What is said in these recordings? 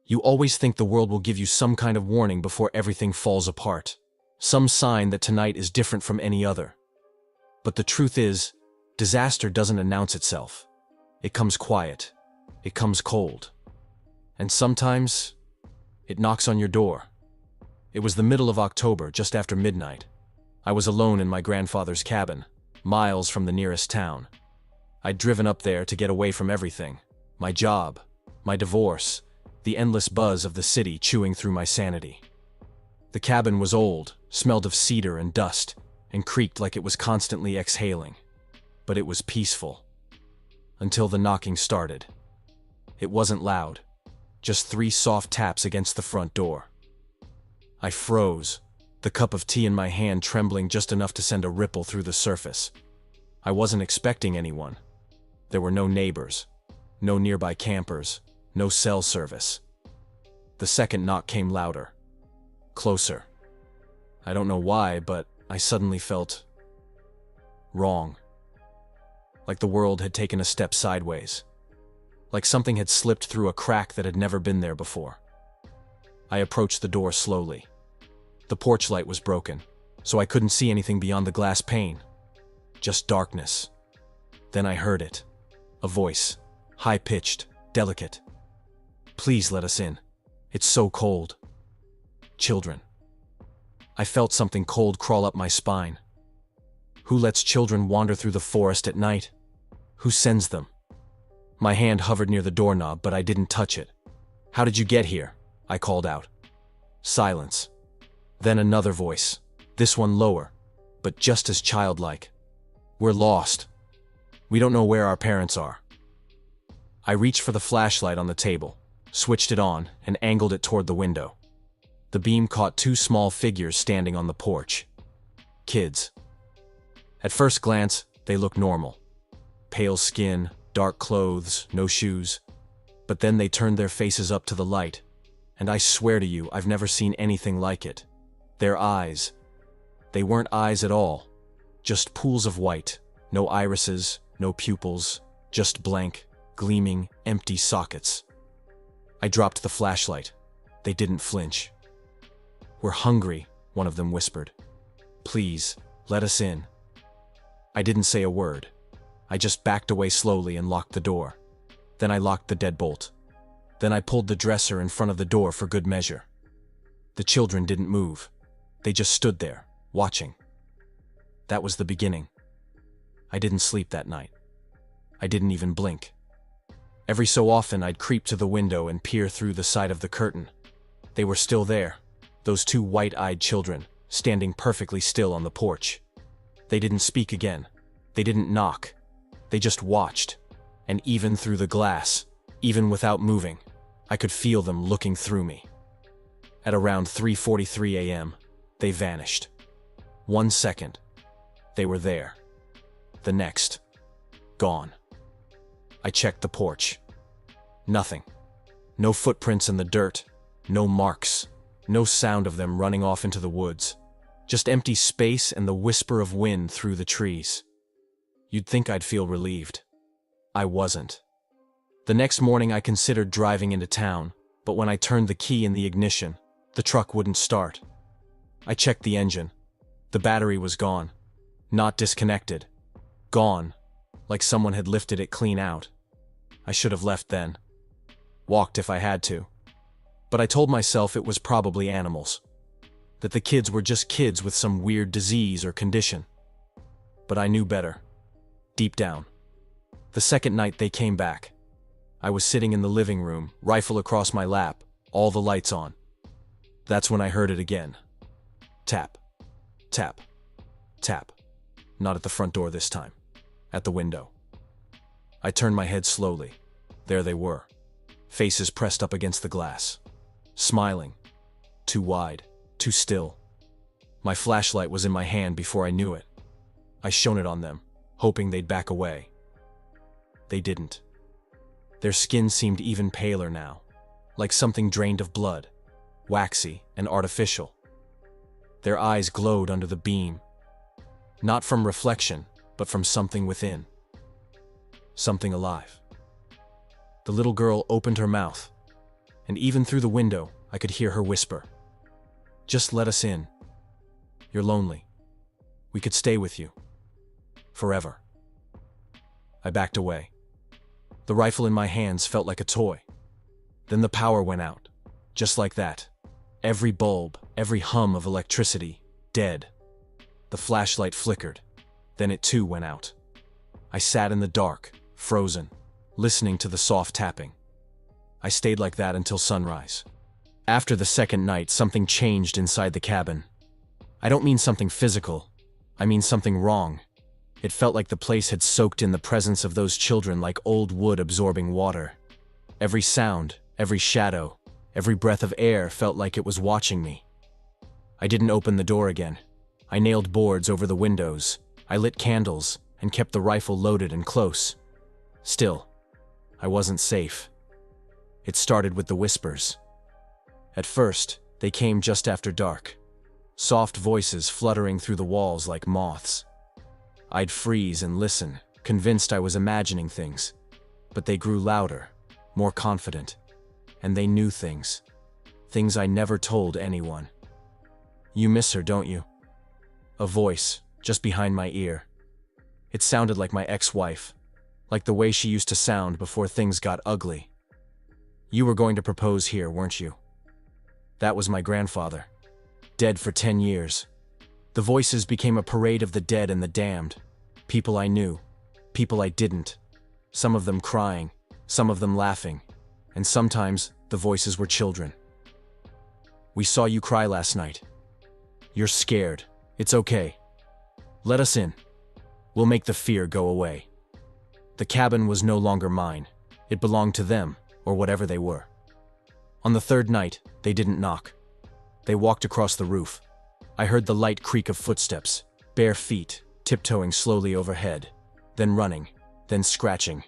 You always think the world will give you some kind of warning before everything falls apart. Some sign that tonight is different from any other. But the truth is, disaster doesn't announce itself. It comes quiet. It comes cold. And sometimes, it knocks on your door. It was the middle of October, just after midnight. I was alone in my grandfather's cabin, miles from the nearest town. I'd driven up there to get away from everything. My job, my divorce, the endless buzz of the city chewing through my sanity. The cabin was old, smelled of cedar and dust, and creaked like it was constantly exhaling. But it was peaceful. Until the knocking started. It wasn't loud, just 3 soft taps against the front door. I froze, the cup of tea in my hand trembling just enough to send a ripple through the surface. I wasn't expecting anyone. There were no neighbors, no nearby campers, no cell service. The second knock came louder, closer. I don't know why, but I suddenly felt wrong. Like the world had taken a step sideways. Like something had slipped through a crack that had never been there before. I approached the door slowly. The porch light was broken, so I couldn't see anything beyond the glass pane. Just darkness. Then I heard it. A voice, high-pitched, delicate. "Please let us in. It's so cold." Children. I felt something cold crawl up my spine. Who lets children wander through the forest at night? Who sends them? My hand hovered near the doorknob, but I didn't touch it. "How did you get here?" I called out. Silence. Then another voice, this one lower, but just as childlike. "We're lost. We don't know where our parents are." I reached for the flashlight on the table, switched it on, and angled it toward the window. The beam caught 2 small figures standing on the porch. Kids. At first glance, they looked normal. Pale skin, dark clothes, no shoes. But then they turned their faces up to the light, and I swear to you, I've never seen anything like it. Their eyes. They weren't eyes at all. Just pools of white. No irises, no pupils, just blank, gleaming, empty sockets. I dropped the flashlight. They didn't flinch. "We're hungry," one of them whispered. "Please, let us in." I didn't say a word. I just backed away slowly and locked the door. Then I locked the deadbolt. Then I pulled the dresser in front of the door for good measure. The children didn't move. They just stood there, watching. That was the beginning. I didn't sleep that night. I didn't even blink. Every so often I'd creep to the window and peer through the side of the curtain. They were still there, those 2 white-eyed children, standing perfectly still on the porch. They didn't speak again. They didn't knock. They just watched. And even through the glass, even without moving, I could feel them looking through me. At around 3:43 a.m., they vanished. 1 second, they were there. The next, gone. I checked the porch. Nothing. No footprints in the dirt, no marks, no sound of them running off into the woods. Just empty space and the whisper of wind through the trees. You'd think I'd feel relieved. I wasn't. The next morning I considered driving into town, but when I turned the key in the ignition, the truck wouldn't start. I checked the engine. The battery was gone. Not disconnected. Gone, like someone had lifted it clean out. I should have left then. Walked if I had to. But I told myself it was probably animals. That the kids were just kids with some weird disease or condition. But I knew better. Deep down. The second night they came back. I was sitting in the living room, rifle across my lap, all the lights on. That's when I heard it again. Tap. Tap. Tap. Not at the front door this time. At the window. I turned my head slowly. There they were. Faces pressed up against the glass. Smiling. Too wide. Too still. My flashlight was in my hand before I knew it. I shone it on them, hoping they'd back away. They didn't. Their skin seemed even paler now, like something drained of blood, waxy and artificial. Their eyes glowed under the beam, not from reflection, but from something within. Something alive. The little girl opened her mouth. and even through the window, I could hear her whisper, "Just let us in. You're lonely. We could stay with you. Forever." I backed away. The rifle in my hands felt like a toy. Then the power went out. Just like that. Every bulb, every hum of electricity, dead. The flashlight flickered. Then it too went out. I sat in the dark, frozen, listening to the soft tapping. I stayed like that until sunrise. After the second night, something changed inside the cabin. I don't mean something physical. I mean something wrong. It felt like the place had soaked in the presence of those children like old wood absorbing water. Every sound, every shadow, every breath of air felt like it was watching me. I didn't open the door again. I nailed boards over the windows. I lit candles and kept the rifle loaded and close. Still, I wasn't safe. It started with the whispers. At first, they came just after dark. Soft voices fluttering through the walls like moths. I'd freeze and listen, convinced I was imagining things. But they grew louder, more confident. And they knew things. Things I never told anyone. "You miss her, don't you?" A voice, just behind my ear. It sounded like my ex-wife, like the way she used to sound before things got ugly. "You were going to propose here, weren't you?" That was my grandfather, dead for 10 years. The voices became a parade of the dead and the damned. People I knew, people I didn't. Some of them crying, some of them laughing, and sometimes the voices were children. "We saw you cry last night. You're scared. It's okay. Let us in. We'll make the fear go away." The cabin was no longer mine. It belonged to them, or whatever they were. On the third night, they didn't knock. They walked across the roof. I heard the light creak of footsteps, bare feet, tiptoeing slowly overhead, then running, then scratching.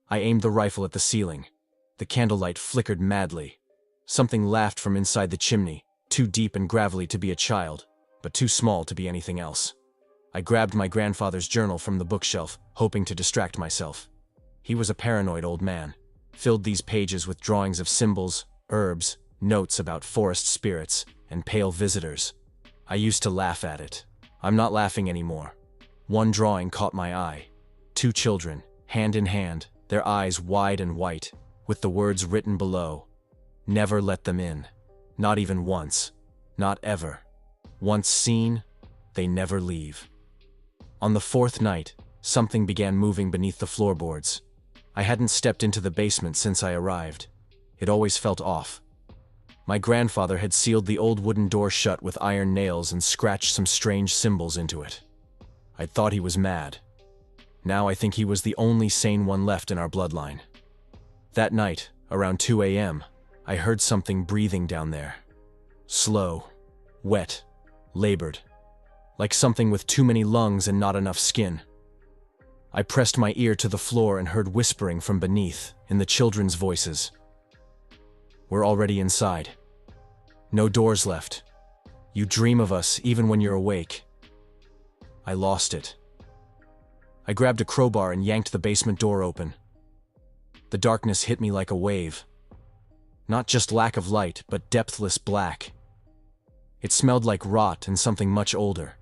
I aimed the rifle at the ceiling. The candlelight flickered madly. Something laughed from inside the chimney, too deep and gravelly to be a child, but too small to be anything else. I grabbed my grandfather's journal from the bookshelf, hoping to distract myself. He was a paranoid old man, filled these pages with drawings of symbols, herbs, notes about forest spirits, and pale visitors. I used to laugh at it. I'm not laughing anymore. One drawing caught my eye. 2 children, hand in hand, their eyes wide and white, with the words written below. Never let them in. Not even once. Not ever. Once seen, they never leave. On the 4th night, something began moving beneath the floorboards. I hadn't stepped into the basement since I arrived. It always felt off. My grandfather had sealed the old wooden door shut with iron nails and scratched some strange symbols into it. I'd thought he was mad. Now I think he was the only sane one left in our bloodline. That night, around 2 a.m., I heard something breathing down there. Slow, wet, labored, like something with too many lungs and not enough skin. I pressed my ear to the floor and heard whispering from beneath, in the children's voices. "We're already inside. No doors left. You dream of us even when you're awake." I lost it. I grabbed a crowbar and yanked the basement door open. The darkness hit me like a wave. Not just lack of light, but depthless black. It smelled like rot and something much older.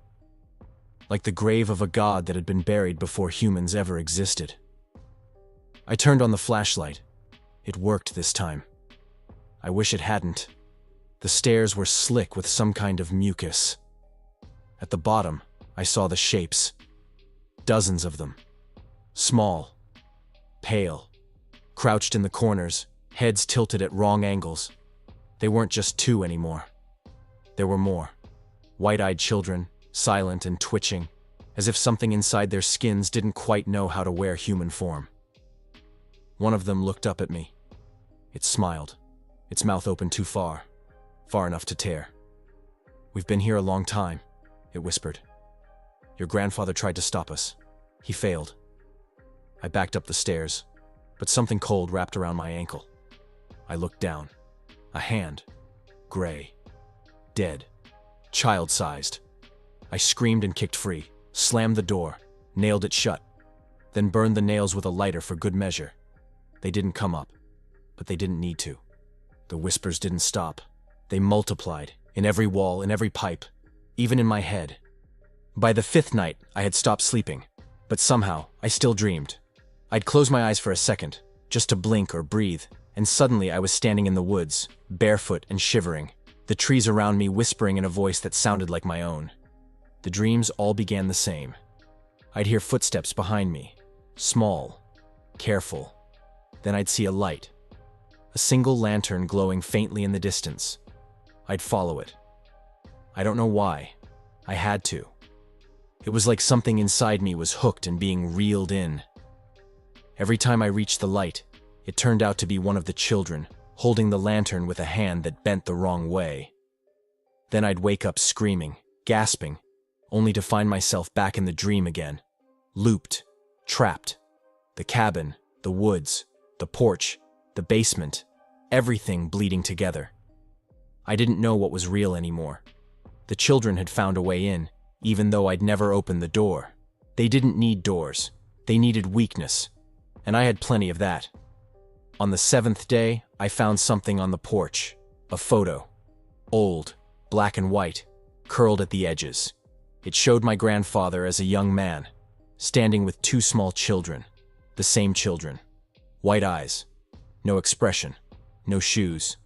Like the grave of a god that had been buried before humans ever existed. I turned on the flashlight. It worked this time. I wish it hadn't. The stairs were slick with some kind of mucus. At the bottom, I saw the shapes. Dozens of them. Small. Pale. Crouched in the corners, heads tilted at wrong angles. They weren't just 2 anymore. There were more. White-eyed children, silent and twitching, as if something inside their skins didn't quite know how to wear human form. One of them looked up at me. It smiled, its mouth open too far, far enough to tear. "We've been here a long time," it whispered. "Your grandfather tried to stop us. He failed." I backed up the stairs, but something cold wrapped around my ankle. I looked down. A hand. Gray. Dead. Child-sized. I screamed and kicked free, slammed the door, nailed it shut, then burned the nails with a lighter for good measure. They didn't come up, but they didn't need to. The whispers didn't stop. They multiplied, in every wall, in every pipe, even in my head. By the 5th night, I had stopped sleeping, but somehow, I still dreamed. I'd close my eyes for a second, just to blink or breathe, and suddenly I was standing in the woods, barefoot and shivering, the trees around me whispering in a voice that sounded like my own. The dreams all began the same. I'd hear footsteps behind me, small, careful. Then I'd see a light, a single lantern glowing faintly in the distance. I'd follow it. I don't know why. I had to. It was like something inside me was hooked and being reeled in. Every time I reached the light, it turned out to be one of the children, holding the lantern with a hand that bent the wrong way. Then I'd wake up screaming, gasping, only to find myself back in the dream again. Looped, trapped. The cabin, the woods, the porch, the basement, everything bleeding together. I didn't know what was real anymore. The children had found a way in, even though I'd never opened the door. They didn't need doors. They needed weakness. And I had plenty of that. On the 7th day, I found something on the porch. A photo. Old, black and white, curled at the edges. It showed my grandfather as a young man, standing with 2 small children. The same children. White eyes. No expression. No shoes.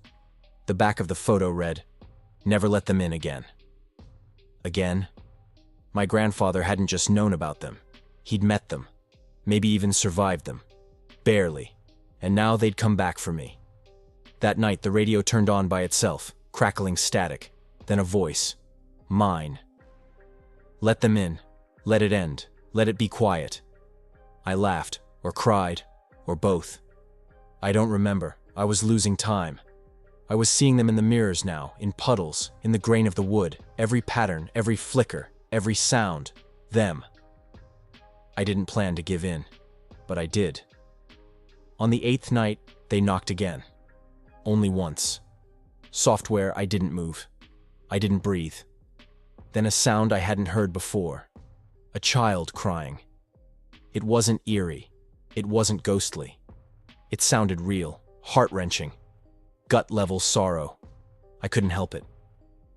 The back of the photo read, "Never let them in again." Again? My grandfather hadn't just known about them. He'd met them. Maybe even survived them. Barely. And now they'd come back for me. That night, the radio turned on by itself, crackling static. Then a voice. Mine. "Let them in. Let it end. Let it be quiet." I laughed, or cried, or both. I don't remember. I was losing time. I was seeing them in the mirrors now, in puddles, in the grain of the wood, every pattern, every flicker, every sound. Them. I didn't plan to give in, but I did. On the 8th night, they knocked again. Only once. Software, I didn't move. I didn't breathe. Then a sound I hadn't heard before. A child crying. It wasn't eerie. It wasn't ghostly. It sounded real, heart-wrenching. Gut-level sorrow. I couldn't help it.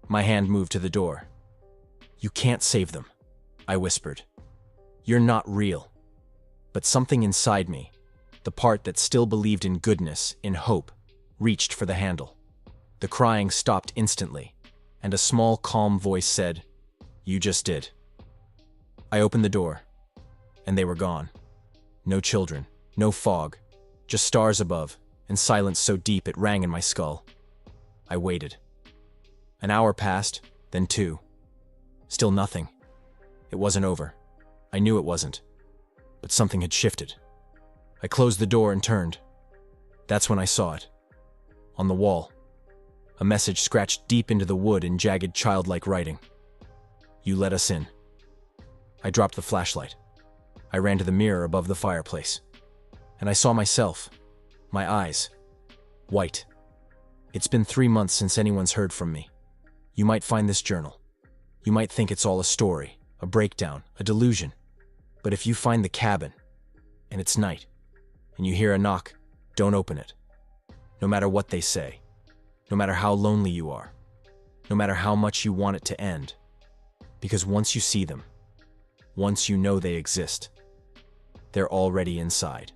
My hand moved to the door. "You can't save them," I whispered. "You're not real." But something inside me, the part that still believed in goodness, in hope, reached for the handle. The crying stopped instantly, and a small, calm voice said, "You just did." I opened the door, and they were gone. No children, no fog, just stars above, and silence so deep it rang in my skull. I waited. An hour passed, then 2. Still nothing. It wasn't over. I knew it wasn't. But something had shifted. I closed the door and turned. That's when I saw it. On the wall. A message scratched deep into the wood in jagged childlike writing. "You let us in." I dropped the flashlight. I ran to the mirror above the fireplace. And I saw myself. My eyes. White. "It's been 3 months since anyone's heard from me. You might find this journal. You might think it's all a story, a breakdown, a delusion. But if you find the cabin, and it's night, and you hear a knock, don't open it. No matter what they say. No matter how lonely you are. No matter how much you want it to end. Because once you see them, once you know they exist, they're already inside."